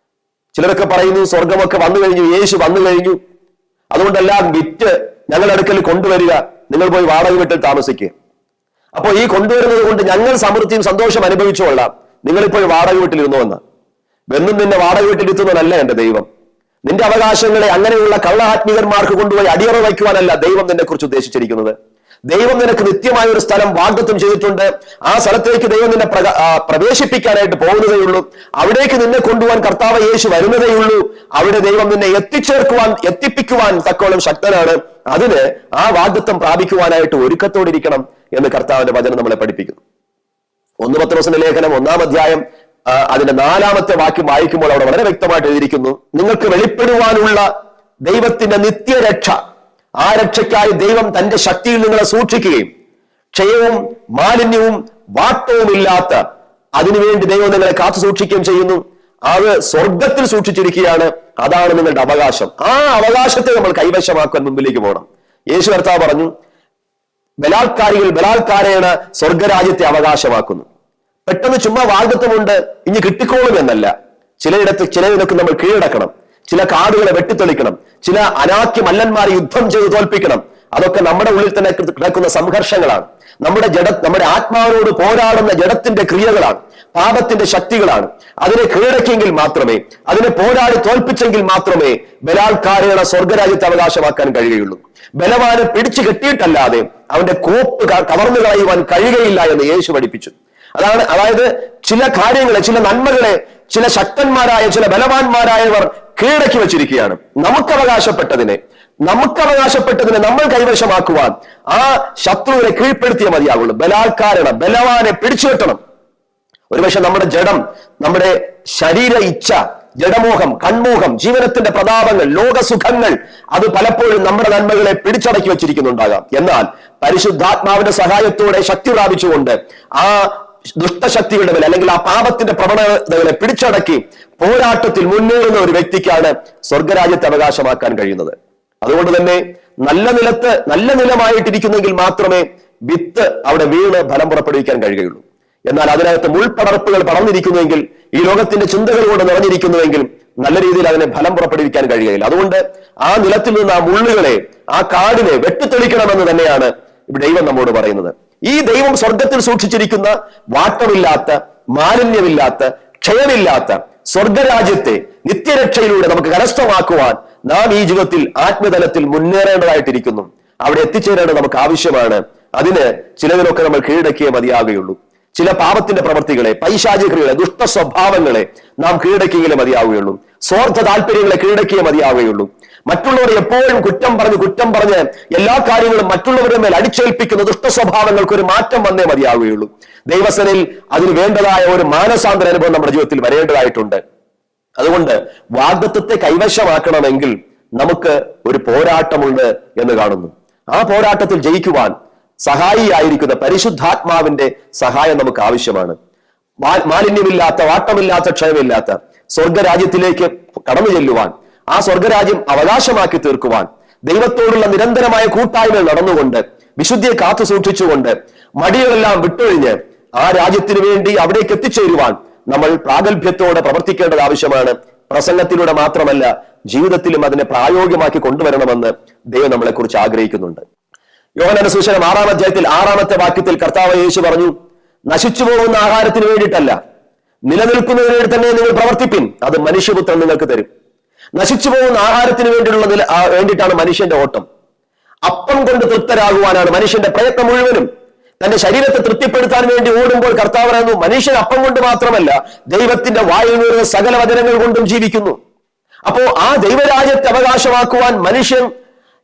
S2: ചിലരൊക്കെ പറയുന്നു, സ്വർഗമൊക്കെ വന്നു കഴിഞ്ഞു, യേശു വന്നു കഴിഞ്ഞു, അതുകൊണ്ടെല്ലാം വിറ്റ് ഞങ്ങളുടെ അടുക്കൽ കൊണ്ടുവരിക, നിങ്ങൾ പോയി വാടക വീട്ടിൽ താമസിക്കുക. അപ്പോൾ ഈ കൊണ്ടുവരുന്നത് കൊണ്ട് ഞങ്ങൾ സമൃദ്ധിയും സന്തോഷം അനുഭവിച്ചുകൊള്ളാം, നിങ്ങളിപ്പോൾ വാടക വീട്ടിലിരുന്നു എന്ന്. വെന്നും നിന്നെ വാടക വീട്ടിലിരുത്തുന്നതല്ല എന്റെ ദൈവം. നിന്റെ അവകാശങ്ങളെ അങ്ങനെയുള്ള കള്ളാത്മീകന്മാർക്ക് കൊണ്ടുപോയി അടിയറ വയ്ക്കുവാനല്ല ദൈവം നിന്നെ കുറിച്ച് ഉദ്ദേശിച്ചിരിക്കുന്നത്. ദൈവം നിനക്ക് നിത്യമായ ഒരു സ്ഥലം വാഗ്ദത്തം ചെയ്തിട്ടുണ്ട്. ആ സ്ഥലത്തേക്ക് ദൈവം നിന്നെ പ്രവേശിപ്പിക്കാനായിട്ട് പോകുന്നതേയുള്ളൂ. അവിടേക്ക് നിന്നെ കൊണ്ടുപോകാൻ കർത്താവ് യേശു വരുന്നതേയുള്ളൂ. അവിടെ ദൈവം നിന്നെ എത്തിപ്പിക്കുവാൻ തക്കോളം ശക്തനാണ്. അതിന് ആ വാഗ്ദത്തം പ്രാപിക്കുവാനായിട്ട് ഒരുക്കത്തോടിരിക്കണം എന്ന് കർത്താവിന്റെ വചനം നമ്മളെ പഠിപ്പിക്കുന്നു. 1 പത്രോസിന്റെ ലേഖനം 1-ാം അധ്യായം അതിന്റെ 4-ാമത്തെ വാക്യം വായിക്കുമ്പോൾ അവിടെ വളരെ വ്യക്തമായിട്ട് എഴുതിയിരിക്കുന്നു, നിങ്ങൾക്ക് വെളിപ്പെടുവാനുള്ള ദൈവത്തിന്റെ നിത്യരക്ഷ, ആ രക്ഷയ്ക്കായി ദൈവം തന്റെ ശക്തിയിൽ നിങ്ങളെ സൂക്ഷിക്കുകയും ക്ഷയവും മാലിന്യവും വാട്ടവും ഇല്ലാത്ത അതിനുവേണ്ടി ദൈവം നിങ്ങളെ കാത്തു സൂക്ഷിക്കുകയും ചെയ്യുന്നു. അത് സ്വർഗത്തിൽ സൂക്ഷിച്ചിരിക്കുകയാണ്. അതാണ് നിങ്ങളുടെ അവകാശം. ആ അവകാശത്തെ നമ്മൾ കൈവശമാക്കാൻ മുമ്പിലേക്ക് പോകണം. യേശു കർത്താവ് പറഞ്ഞു, ബലാത്കാരികൾ ബലാത്കാരേണ സ്വർഗരാജ്യത്തെ അവകാശമാക്കുന്നു. പെട്ടെന്ന് ചുമ്മാ വാഗ്ദത്തമുണ്ട് ഇനി കിട്ടിക്കോളും എന്നല്ല. ചിലയിടത്ത് നമ്മൾ കീഴടക്കണം, ചില കാടുകളെ വെട്ടിത്തെളിക്കണം, ചില അനാക്യ മല്ലന്മാരെ യുദ്ധം ചെയ്ത് തോൽപ്പിക്കണം. അതൊക്കെ നമ്മുടെ ഉള്ളിൽ തന്നെ കിടക്കുന്ന സംഘർഷങ്ങളാണ്. നമ്മുടെ ആത്മാവിനോട് പോരാടുന്ന ജഡത്തിന്റെ ക്രിയകളാണ്, പാപത്തിന്റെ ശക്തികളാണ്. അതിനെ കീഴടക്കിയെങ്കിൽ മാത്രമേ, അതിനെ പോരാടി തോൽപ്പിച്ചെങ്കിൽ മാത്രമേ ബലാത്കാരേണ സ്വർഗരാജ്യത്തെ അവകാശമാക്കാൻ കഴിയുകയുള്ളൂ. ബലവാനെ പിടിച്ചു കെട്ടിയിട്ടല്ലാതെ അവന്റെ കോപ്പ് കവർന്നു കളയുവാൻ കഴിയുകയില്ല എന്ന് യേശു പഠിപ്പിച്ചു. അതായത് ചില കാര്യങ്ങളെ, ചില നന്മകളെ ചില ശക്തന്മാരായ, ചില ബലവാന്മാരായവർ കീഴടക്കി വെച്ചിരിക്കുകയാണ്. നമുക്കവകാശപ്പെട്ടതിനെ നമ്മൾ കൈവശമാക്കുവാൻ ആ ശത്രുവിനെ കീഴ്പ്പെടുത്തിയേ മതിയാകുള്ളൂ. ബലവാനെ പിടിച്ചു കെട്ടണം. ഒരുപക്ഷെ നമ്മുടെ ജഡം, നമ്മുടെ ശരീര ഇച്ഛ, ജഡമോഹം, കൺമോഹം, ജീവനത്തിന്റെ പ്രതാപങ്ങൾ, ലോകസുഖങ്ങൾ, അത് പലപ്പോഴും നമ്മുടെ നന്മകളെ പിടിച്ചടക്കി വെച്ചിരിക്കുന്നുണ്ടാകാം. എന്നാൽ പരിശുദ്ധാത്മാവിന്റെ സഹായത്തോടെ ശക്തി പ്രാപിച്ചുകൊണ്ട് ആ ദുഷ്ടശക്തികളുടെ മേൽ, അല്ലെങ്കിൽ ആ പാപത്തിന്റെ പ്രവണതകളെ പിടിച്ചടക്കി പോരാട്ടത്തിൽ മുന്നേറുന്ന ഒരു വ്യക്തിക്കാണ് സ്വർഗരാജ്യത്തെ അവകാശമാക്കാൻ കഴിയുന്നത്. അതുകൊണ്ട് തന്നെ നല്ല നിലമായിട്ടിരിക്കുന്നെങ്കിൽ മാത്രമേ വിത്ത് അവിടെ വീണ് ഫലം പുറപ്പെടുവിക്കാൻ കഴിയുകയുള്ളൂ. എന്നാൽ അതിനകത്ത് മുൾപടർപ്പുകൾ പടർന്നിരിക്കുന്നുവെങ്കിൽ, ഈ ലോകത്തിന്റെ ചിന്തകൾ കൊണ്ട് നിറഞ്ഞിരിക്കുന്നുവെങ്കിൽ നല്ല രീതിയിൽ അതിനെ ഫലം പുറപ്പെടുവിക്കാൻ കഴിയുകയില്ല. അതുകൊണ്ട് ആ നിലത്തിൽ നിന്ന് ആ മുള്ളുകളെ, ആ കാടിനെ വെട്ടിത്തെളിക്കണമെന്ന് തന്നെയാണ് ദൈവം നമ്മോട് പറയുന്നത്. ഈ ദൈവം സ്വർഗത്തിൽ സൂക്ഷിച്ചിരിക്കുന്ന വാട്ടമില്ലാത്ത, മാലിന്യമില്ലാത്ത, ക്ഷയമില്ലാത്ത സ്വർഗരാജ്യത്തെ നിത്യരക്ഷയിലൂടെ നമുക്ക് കരസ്ഥമാക്കുവാൻ നാം ഈ ജീവിതത്തിൽ ആത്മതലത്തിൽ മുന്നേറേണ്ടതായിട്ടിരിക്കുന്നു. അവിടെ എത്തിച്ചേരേണ്ടത് നമുക്ക് ആവശ്യമാണ്. അതിന് ചിലതിലൊക്കെ നമ്മൾ കീഴടക്കിയേ മതിയാകുകയുള്ളൂ. ചില പാപത്തിന്റെ പ്രവൃത്തികളെ, പൈശാചികതകളെ, ദുഷ്ട സ്വഭാവങ്ങളെ നാം കീഴടക്കിയെങ്കിലേ മതിയാവുകയുള്ളൂ. സ്വാർത്ഥ താല്പര്യങ്ങളെ കീഴടക്കിയേ മതിയാവുകയുള്ളൂ. മറ്റുള്ളവരെ എപ്പോഴും കുറ്റം പറഞ്ഞ് എല്ലാ കാര്യങ്ങളും മറ്റുള്ളവരുടെ മേൽ അടിച്ചേൽപ്പിക്കുന്ന ദുഷ്ട സ്വഭാവങ്ങൾക്ക് ഒരു മാറ്റം വന്നേ മതിയാവുകയുള്ളൂ. ദൈവസനയിൽ അതിന് വേണ്ടതായ ഒരു മാനസാന്തര അനുഭവം നമ്മുടെ ജീവിതത്തിൽ വരേണ്ടതായിട്ടുണ്ട്. അതുകൊണ്ട് വാഗ്ദത്തത്തെ കൈവശമാക്കണമെങ്കിൽ നമുക്ക് ഒരു പോരാട്ടമുണ്ട് എന്ന് കാണുന്നു. ആ പോരാട്ടത്തിൽ ജയിക്കുവാൻ സഹായിയായിരിക്കുന്ന പരിശുദ്ധാത്മാവിന്റെ സഹായം നമുക്ക് ആവശ്യമാണ്. മാലിന്യമില്ലാത്ത, വാട്ടമില്ലാത്ത, ക്ഷയമില്ലാത്ത സ്വർഗരാജ്യത്തിലേക്ക് കടന്നു ചെല്ലുവാൻ, ആ സ്വർഗരാജ്യം അവകാശമാക്കി തീർക്കുവാൻ, ദൈവത്തോടുള്ള നിരന്തരമായ കൂട്ടായ്മ നടന്നുകൊണ്ട്, വിശുദ്ധിയെ കാത്തു സൂക്ഷിച്ചുകൊണ്ട്, മടികളെല്ലാം വിട്ടൊഴിഞ്ഞ് ആ രാജ്യത്തിന് വേണ്ടി അവിടേക്ക് എത്തിച്ചേരുവാൻ നമ്മൾ പ്രാഗൽഭ്യത്തോടെ പ്രവർത്തിക്കേണ്ടത് ആവശ്യമാണ്. പ്രസംഗത്തിലൂടെ മാത്രമല്ല, ജീവിതത്തിലും അതിനെ പ്രായോഗികമാക്കി കൊണ്ടുവരണമെന്ന് ദൈവം നമ്മളെ കുറിച്ച് ആഗ്രഹിക്കുന്നുണ്ട്. യോഹന്നാന്റെ സുവിശേഷം 6-ാം അധ്യായത്തിൽ 6-ാമത്തെ വാക്യത്തിൽ കർത്താവ് യേശു പറഞ്ഞു, നശിച്ചു പോകുന്ന ആഹാരത്തിന് വേണ്ടിയിട്ടല്ല, നിലനിൽക്കുന്നതിന് വേണ്ടി തന്നെ നിങ്ങൾ പ്രവർത്തിപ്പിൻ, അത് മനുഷ്യപുത്രൻ നിങ്ങൾക്ക് തരും. നശിച്ചു പോകുന്ന ആഹാരത്തിന് വേണ്ടിയിട്ടാണ് മനുഷ്യന്റെ ഓട്ടം. അപ്പം കൊണ്ട് തൃപ്തരാകുവാനാണ് മനുഷ്യന്റെ പ്രയത്നം മുഴുവനും. തന്റെ ശരീരത്തെ തൃപ്തിപ്പെടുത്താൻ വേണ്ടി ഓടുമ്പോൾ കർത്താവ് പറയുന്നു, മനുഷ്യൻ അപ്പം കൊണ്ട് മാത്രമല്ല, ദൈവത്തിന്റെ വായിൽ നിന്ന് സകല വചനങ്ങൾ കൊണ്ടും ജീവിക്കുന്നു. അപ്പോ ആ ദൈവരാജ്യത്തെ അവകാശമാക്കുവാൻ മനുഷ്യൻ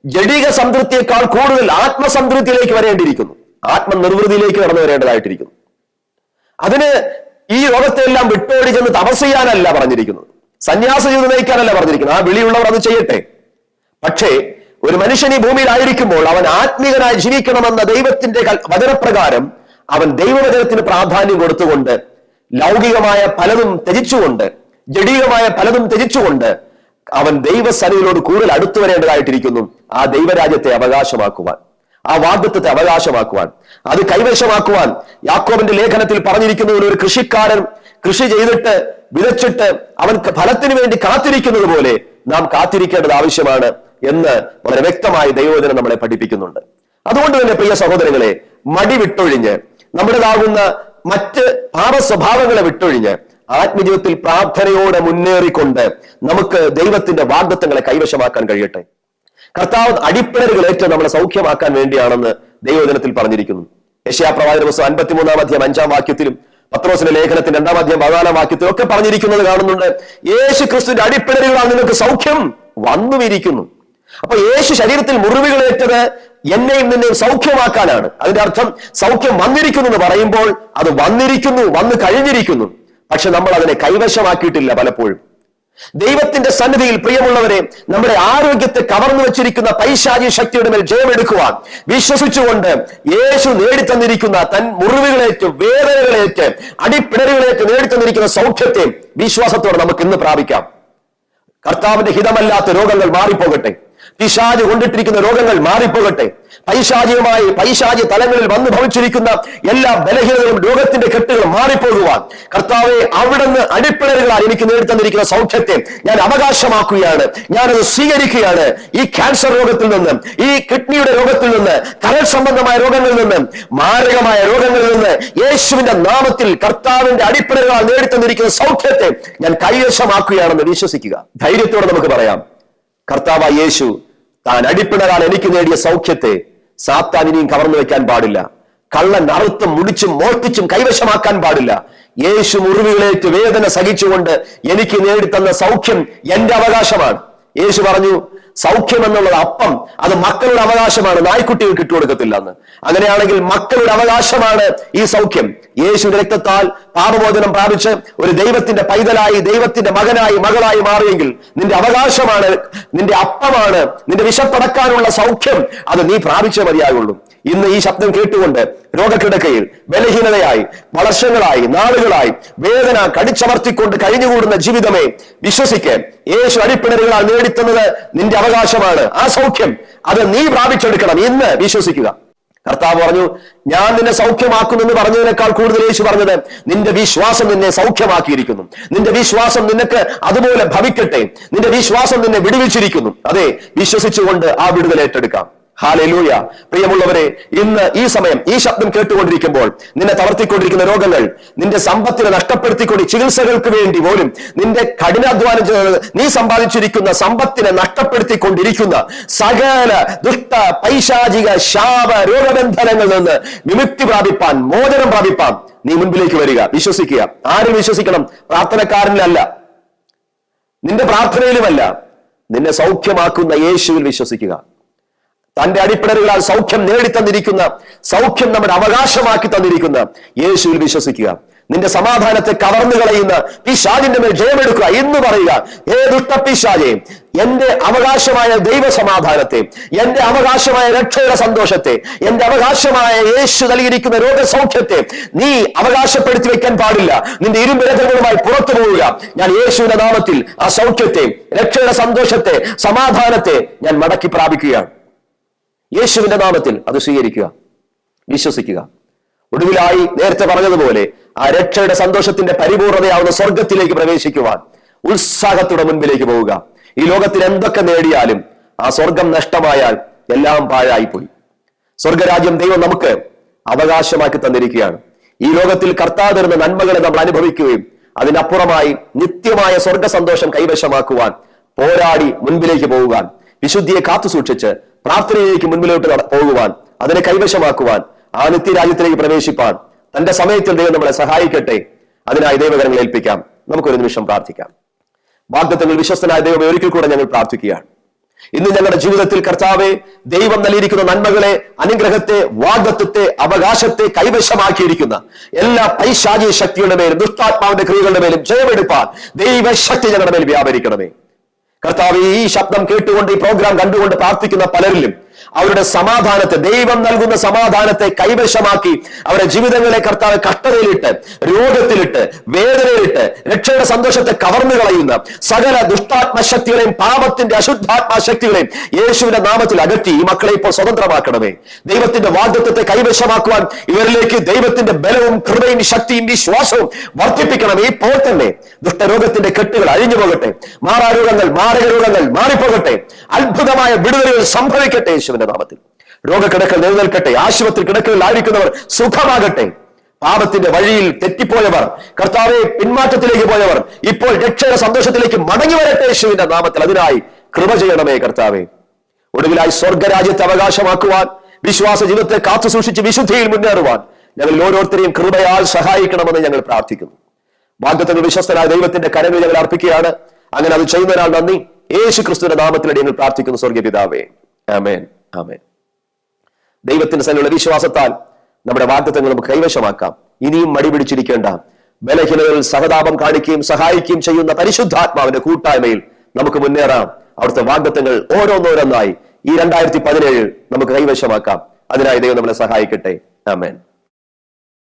S2: ജഡിക സംതൃപ്തിയേക്കാൾ കൂടുതൽ ആത്മസംതൃപ്തിയിലേക്ക് വരേണ്ടിയിരിക്കുന്നു. ആത്മനിർവൃതിയിലേക്ക് കടന്നു വരേണ്ടതായിട്ടിരിക്കുന്നു. അതിന് ഈ ലോകത്തെ എല്ലാം വിട്ടോടി ചെന്ന് തപസ് ചെയ്യാനല്ല പറഞ്ഞിരിക്കുന്നത്, സന്യാസ ജീവിതം നയിക്കാനല്ല പറഞ്ഞിരിക്കുന്നത്. ആ വിളിയുള്ളവർ അത് ചെയ്യട്ടെ. പക്ഷേ ഒരു മനുഷ്യൻ ഈ ഭൂമിയിലായിരിക്കുമ്പോൾ അവൻ ആത്മീകനായി ജീവിക്കണമെന്ന ദൈവത്തിന്റെ വചനപ്രകാരം അവൻ ദൈവവചനത്തിന് പ്രാധാന്യം കൊടുത്തുകൊണ്ട്, ലൗകികമായ പലതും ത്യജിച്ചുകൊണ്ട്, ജഡീകമായ പലതും ത്യജിച്ചുകൊണ്ട് അവൻ ദൈവസന്നിധിയോട് കൂടുതൽ അടുത്തു വരേണ്ടതായിട്ടിരിക്കുന്നു. ആ ദൈവരാജ്യത്തെ അവകാശമാക്കുവാൻ, ആ വാഗ്ദത്തത്തെ അവകാശമാക്കുവാൻ, അത് കൈവശമാക്കുവാൻ യാക്കോബിന്റെ ലേഖനത്തിൽ പറഞ്ഞിരിക്കുന്ന ഒരു കൃഷിക്കാരൻ കൃഷി ചെയ്തിട്ട് വിതച്ചിട്ട് അവൻ ഫലത്തിന് വേണ്ടി കാത്തിരിക്കുന്നത് പോലെ നാം കാത്തിരിക്കേണ്ടത് ആവശ്യമാണ് എന്ന് വളരെ വ്യക്തമായി ദൈവവചനം നമ്മളെ പഠിപ്പിക്കുന്നുണ്ട്. അതുകൊണ്ട് തന്നെ പ്രിയ സഹോദരങ്ങളെ, മടി വിട്ടൊഴിഞ്ഞ്, നമ്മുടേതാകുന്ന മറ്റ് പാപസ്വഭാവങ്ങളെ വിട്ടൊഴിഞ്ഞ് ആത്മജീവിതത്തിൽ പ്രാർത്ഥനയോടെ മുന്നേറിക്കൊണ്ട് നമുക്ക് ദൈവത്തിന്റെ വാഗ്ദത്തങ്ങളെ കൈവശമാക്കാൻ കഴിയട്ടെ. കർത്താവ് അടിപ്പിണരുകളേറ്റ് നമ്മളെ സൗഖ്യമാക്കാൻ വേണ്ടിയാണെന്ന് ദൈവവചനത്തിൽ പറഞ്ഞിരിക്കുന്നു. യെശയ്യാപ്രവാചകന്റെ പുസ്തകം 53-ാം അധ്യായം 5-ാം വാക്യത്തിലും പത്രോസിന്റെ ലേഖനത്തിന്റെ 2-ാം അധ്യായം 14-ാം വാക്യത്തിലും ഒക്കെ പറഞ്ഞിരിക്കുന്നത് കാണുന്നുണ്ട്. യേശു ക്രിസ്തുവിന്റെ അടിപ്പിണരുകളാൽ നിങ്ങൾക്ക് സൗഖ്യം വന്നുമിരിക്കുന്നു. അപ്പൊ യേശു ശരീരത്തിൽ മുറിവുകളേറ്റത് എന്നെയും നിന്നെയും സൗഖ്യമാക്കാനാണ്. അതിന്റെ അർത്ഥം സൗഖ്യം വന്നിരിക്കുന്നു എന്ന് പറയുമ്പോൾ അത് വന്നു കഴിഞ്ഞിരിക്കുന്നു. പക്ഷെ നമ്മൾ അതിനെ കൈവശമാക്കിയിട്ടില്ല. പലപ്പോഴും ദൈവത്തിന്റെ സന്നിധിയിൽ പ്രിയമുള്ളവരെ, നമ്മുടെ ആരോഗ്യത്തെ കവർന്നു വെച്ചിരിക്കുന്ന പൈശാചിക ശക്തിയുടെ മേൽ ജയമെടുക്കുവാൻ വിശ്വസിച്ചുകൊണ്ട് യേശു നേടിത്തന്നിരിക്കുന്ന തൻ മുറിവുകളേറ്റ്, വേദനകളേറ്റ്, അടിപ്പിണരുകളേറ്റ് നേടിത്തന്നിരിക്കുന്ന സൗഖ്യത്തെ വിശ്വാസത്തോടെ നമുക്ക് ഇന്ന് പ്രാപിക്കാം. കർത്താവിന്റെ ഹിതമല്ലാത്ത രോഗങ്ങൾ മാറിപ്പോകട്ടെ. പിശാച് കൊണ്ടിട്ടിരിക്കുന്ന രോഗങ്ങൾ മാറിപ്പോകട്ടെ. പൈശാചിക തലങ്ങളിൽ വന്നു ഭവിച്ചിരിക്കുന്ന എല്ലാ ബലഹീനതകളും, രോഗത്തിന്റെ കെട്ടുകളും മാറിപ്പോകുവാൻ കർത്താവെ, അവിടുന്ന് അടിപ്പിണരുകളാൽ എനിക്ക് നേടിത്തന്നിരിക്കുന്ന സൗഖ്യത്തെ ഞാൻ അവകാശമാക്കുകയാണ്, ഞാനത് സ്വീകരിക്കുകയാണ്. ഈ ക്യാൻസർ രോഗത്തിൽ നിന്നും, ഈ കിഡ്നിയുടെ രോഗത്തിൽ നിന്ന്, കരൾ സംബന്ധമായ രോഗങ്ങളിൽ നിന്ന്, മാരകമായ രോഗങ്ങളിൽ നിന്ന് യേശുവിന്റെ നാമത്തിൽ കർത്താവിന്റെ അടിപ്പിണരുകളാൽ നേടിത്തന്നിരിക്കുന്ന സൗഖ്യത്തെ ഞാൻ കൈവശമാക്കുകയാണെന്ന് വിശ്വസിക്കുക. ധൈര്യത്തോടെ നമുക്ക് പറയാം, കർത്താവായ യേശു താൻ അടിപ്പിണരാൽ എനിക്ക് നേടിയ സൗഖ്യത്തെ സാത്താൻ ഇനിയും കവർന്നു വെക്കാൻ പാടില്ല. കള്ളൻ അറുത്തും മുടിച്ചും മോഷ്ടിച്ചും കൈവശമാക്കാൻ പാടില്ല. യേശു മുറിവുകളേറ്റ് വേദന സഹിച്ചുകൊണ്ട് എനിക്ക് നേടിത്തന്ന സൗഖ്യം എന്റെ അവകാശമാണ്. യേശു പറഞ്ഞു, സൗഖ്യം എന്നുള്ളത് അപ്പം, അത് മക്കളുടെ അവകാശമാണ്, നായ്ക്കുട്ടികൾക്ക് ഇട്ടുകൊടുക്കത്തില്ല എന്ന്. അങ്ങനെയാണെങ്കിൽ മക്കളുടെ അവകാശമാണ് ഈ സൗഖ്യം. യേശുവിന്റെ രക്തത്താൽ പാപമോചനം പ്രാപിച്ച് ഒരു ദൈവത്തിന്റെ പൈതലായി, ദൈവത്തിന്റെ മകനായി, മകളായി മാറിയെങ്കിൽ നിന്റെ അവകാശമാണ്, നിന്റെ അപ്പമാണ്, നിന്റെ വിശപ്പടക്കാനുള്ള സൗഖ്യം അത് നീ പ്രാപിച്ചേ മതിയാകുള്ളൂ. ഇന്ന് ഈ ശബ്ദം കേട്ടുകൊണ്ട് രോഗക്കിടക്കയിൽ ബലഹീനതയായി, വർഷങ്ങളായി, നാളുകളായി വേദന കടിച്ചമർത്തിക്കൊണ്ട് കഴിഞ്ഞുകൂടുന്ന ജീവിതമേ, വിശ്വസിക്കാൻ യേശു അടിപ്പിണരുകളാൽ നേടിത്തന്നത് നിന്റെ അവകാശമാണ്. ആ സൗഖ്യം അത് നീ പ്രാപിച്ചെടുക്കണം. ഇന്ന് വിശ്വസിക്കുക. കർത്താവ് പറഞ്ഞു, ഞാൻ നിന്നെ സൗഖ്യമാക്കുന്നു എന്ന് പറഞ്ഞതിനേക്കാൾ കൂടുതൽ യേശു പറഞ്ഞത്, നിന്റെ വിശ്വാസം നിന്നെ സൗഖ്യമാക്കിയിരിക്കുന്നു, നിന്റെ വിശ്വാസം നിനക്ക് അതുപോലെ ഭവിക്കട്ടെ, നിന്റെ വിശ്വാസം നിന്നെ വിടുവിച്ചിരിക്കുന്നു. അതെ, വിശ്വസിച്ചുകൊണ്ട് ആ വിടുതൽ ഏറ്റെടുക്കാം. ഹല്ലേലൂയ. പ്രിയമുള്ളവരെ, ഇന്ന് ഈ സമയം ഈ ശബ്ദം കേട്ടുകൊണ്ടിരിക്കുമ്പോൾ നിന്നെ തളർത്തിക്കൊണ്ടിരിക്കുന്ന രോഗങ്ങൾ, നിന്റെ സമ്പത്തിനെ നഷ്ടപ്പെടുത്തിക്കൊണ്ട് ചികിത്സകൾക്ക് വേണ്ടി പോലും നിന്റെ കഠിനാധ്വാനം നീ സമ്പാദിച്ചിരിക്കുന്ന സമ്പത്തിനെ നഷ്ടപ്പെടുത്തിക്കൊണ്ടിരിക്കുന്ന സകല ദുഷ്ട പൈശാചിക ശാപ രോഗബന്ധനങ്ങളിൽ നിന്ന് വിമുക്തി പ്രാപിപ്പാൻ, മോചനം പ്രാപിപ്പാൻ നീ മുൻപിലേക്ക് വരിക. വിശ്വസിക്കുക. ആരും വിശ്വസിക്കണം? പ്രാർത്ഥനക്കാരനിലല്ല, നിന്റെ പ്രാർത്ഥനയിലുമല്ല, നിന്നെ സൗഖ്യമാക്കുന്ന യേശുവിൽ വിശ്വസിക്കുക. തന്റെ അടിപ്പിടലുകളാൽ സൗഖ്യം നേടിത്തന്നിരിക്കുന്ന, സൗഖ്യം നമ്മുടെ അവകാശമാക്കി തന്നിരിക്കുന്ന യേശുവിൽ വിശ്വസിക്കുക. നിന്റെ സമാധാനത്തെ കവർന്നു കളയുന്ന പിശാചിന്റെ മേൽ ജയമെടുക്കുക. ഇന്ന് പറയുക, ഏ ദുഷ്ടപിശാചേ, എന്റെ അവകാശമായ ദൈവ സമാധാനത്തെ, എന്റെ അവകാശമായ രക്ഷയുടെ സന്തോഷത്തെ, എന്റെ അവകാശമായ യേശു നൽകിയിരിക്കുന്ന രോഗസൗഖ്യത്തെ നീ അവകാശപ്പെടുത്തി വെക്കാൻ പാടില്ല. നിന്റെ ഇരുമ്പരഥങ്ങളുമായി പുറത്തു പോവുക. ഞാൻ യേശുവിന്റെ നാമത്തിൽ ആ സൗഖ്യത്തെ, രക്ഷയുടെ സന്തോഷത്തെ, സമാധാനത്തെ ഞാൻ മടക്കി പ്രാപിക്കുകയാണ്. യേശുവിന്റെ നാമത്തിൽ അത് സ്വീകരിക്കുക, വിശ്വസിക്കുക. ഒടുവിലായി നേരത്തെ പറഞ്ഞതുപോലെ ആ രക്ഷയുടെ സന്തോഷത്തിന്റെ പരിപൂർണതയാവുന്ന സ്വർഗത്തിലേക്ക് പ്രവേശിക്കുവാൻ ഉത്സാഹത്തോടെ മുൻപിലേക്ക് പോവുക. ഈ ലോകത്തിൽ എന്തൊക്കെ നേടിയാലും ആ സ്വർഗം നഷ്ടമായാൽ എല്ലാം പാഴായിപ്പോയി. സ്വർഗരാജ്യം ദൈവം നമുക്ക് അവകാശമാക്കി തന്നിരിക്കുകയാണ്. ഈ ലോകത്തിൽ കർത്താവ് തരുന്ന നന്മകളെ നമ്മൾ അനുഭവിക്കുകയും അതിനപ്പുറമായി നിത്യമായ സ്വർഗ സന്തോഷം കൈവശമാക്കുവാൻ പോരാടി മുൻപിലേക്ക് പോവുക. വിശുദ്ധിയെ കാത്തു സൂക്ഷിച്ച് പ്രാർത്ഥനയിലേക്ക് മുൻപിലോട്ട് പോകുവാൻ, അതിനെ കൈവശമാക്കുവാൻ, ആ നിത്യരാജ്യത്തിലേക്ക് പ്രവേശിപ്പാൻ തന്റെ സമയത്തിൽ ദൈവം നമ്മളെ സഹായിക്കട്ടെ. അതിനായി ദൈവകരങ്ങൾ ഏൽപ്പിക്കാം. നമുക്കൊരു നിമിഷം പ്രാർത്ഥിക്കാം. വാഗ്ദത്തങ്ങൾ വിശ്വസ്തനായ ദൈവമേ, ഒരിക്കൽ കൂടെ ഞങ്ങൾ പ്രാർത്ഥിക്കുകയാണ്. ഇന്ന് ഞങ്ങളുടെ ജീവിതത്തിൽ കർത്താവെ, ദൈവം നൽകിയിരിക്കുന്ന നന്മകളെ, അനുഗ്രഹത്തെ, വാഗ്ദത്തത്തെ, അവകാശത്തെ കൈവശമാക്കിയിരിക്കുന്ന എല്ലാ പൈശാചിക ശക്തിയുടെ മേലും ദുഷ്ടാത്മാവിന്റെ ക്രിയകളുടെ മേലും ജയമെടുപ്പാൻ ദൈവശക്തി ഞങ്ങളുടെ മേൽ വ്യാപരിക്കണമേ. കർത്താവ്, ഈ ശബ്ദം കേട്ടുകൊണ്ട് ഈ പ്രോഗ്രാം കണ്ടുകൊണ്ട് പ്രാർത്ഥിക്കുന്ന പലരിലും അവരുടെ സമാധാനത്തെ, ദൈവം നൽകുന്ന സമാധാനത്തെ കൈവശമാക്കി അവരുടെ ജീവിതങ്ങളെ കർത്താവ് കഷ്ടതയിലിട്ട്, രോഗത്തിലിട്ട്, വേദനയിലിട്ട് രക്ഷയുടെ സന്തോഷത്തെ കവർന്നു കളയുന്ന സകല ദുഷ്ടാത്മശക്തികളെയും പാപത്തിന്റെ അശുദ്ധാത്മശക്തികളെയും യേശുവിന്റെ നാമത്തിൽ അകറ്റി ഈ മക്കളെ ഇപ്പോൾ സ്വതന്ത്രമാക്കണമേ. ദൈവത്തിന്റെ വാഗ്ദത്തത്തെ കൈവശമാക്കുവാൻ ഇവരിലേക്ക് ദൈവത്തിന്റെ ബലവും കൃപയും ശക്തിയും വിശ്വാസവും വർദ്ധിപ്പിക്കണമേ. ഇപ്പോൾ തന്നെ ദുഷ്ടരോഗത്തിന്റെ കെട്ടുകൾ അഴിഞ്ഞു പോകട്ടെ, മാറാരോഗങ്ങൾ, മാരക രോഗങ്ങൾ മാറിപ്പോകട്ടെ, അത്ഭുതമായ വിടുതലുകൾ സംഭവിക്കട്ടെ. യേശുവിന്റെ നാമത്തിൽ രോഗക്കിടക്കൽ നിലനിൽക്കട്ടെ, ആശുപത്രി കിടക്കലിലായിരിക്കുന്നവർ സുഖമാകട്ടെ, പാപത്തിന്റെ വഴിയിൽ തെറ്റിപ്പോയവർ, കർത്താവെ പിന്മാറ്റത്തിലേക്ക് പോയവർ ഇപ്പോൾ രക്ഷയുടെ സന്തോഷത്തിലേക്ക് മടങ്ങി വരട്ടെ യേശുവിന്റെ നാമത്തിൽ. അതിനായി കൃപ ചെയ്യണമേ കർത്താവെ. ഒടുവിലായി സ്വർഗരാജ്യത്തെ അവകാശമാക്കുവാൻ, വിശ്വാസ ജീവിതത്തെ കാത്തു സൂക്ഷിച്ച് വിശുദ്ധിയിൽ മുന്നേറുവാൻ ഞങ്ങൾ ഓരോരുത്തരെയും കൃപയാൽ സഹായിക്കണമെന്ന് ഞങ്ങൾ പ്രാർത്ഥിക്കുന്നു. വാഗ്ദത്തങ്ങൾ വിശ്വസ്തനായ ദൈവത്തിന്റെ കരങ്ങളിൽ ഞങ്ങൾ അർപ്പിക്കുകയാണ്. അങ്ങനെ അത് ചെയ്യുന്നതിനാൽ നന്ദി. യേശു ക്രിസ്തുവിന്റെ നാമത്തിലൂടെ ഞങ്ങൾ പ്രാർത്ഥിക്കുന്നു സ്വർഗീയ പിതാവേ. ആമേൻ, ആമേൻ. ദൈവത്തിന്റെ സന്നിധിയിലുള്ള വിശ്വാസത്താൽ നമ്മുടെ വാഗ്ദത്തങ്ങൾ നമുക്ക് കൈവശമാക്കാം. ഇനിയും മടി പിടിച്ചിരിക്കേണ്ട, ബലഹീനതകളിൽ സഹതാപം കാണിക്കുകയും സഹായിക്കുകയും ചെയ്യുന്ന പരിശുദ്ധാത്മാവിന്റെ കൂട്ടായ്മയിൽ നമുക്ക് മുന്നേറാം. അവിടുത്തെ വാഗ്ദത്തങ്ങൾ ഓരോന്നോരോന്നായി ഈ 2017 നമുക്ക് കൈവശമാക്കാം. അതിനായി ദൈവം നമ്മളെ സഹായിക്കട്ടെ. ആമേൻ.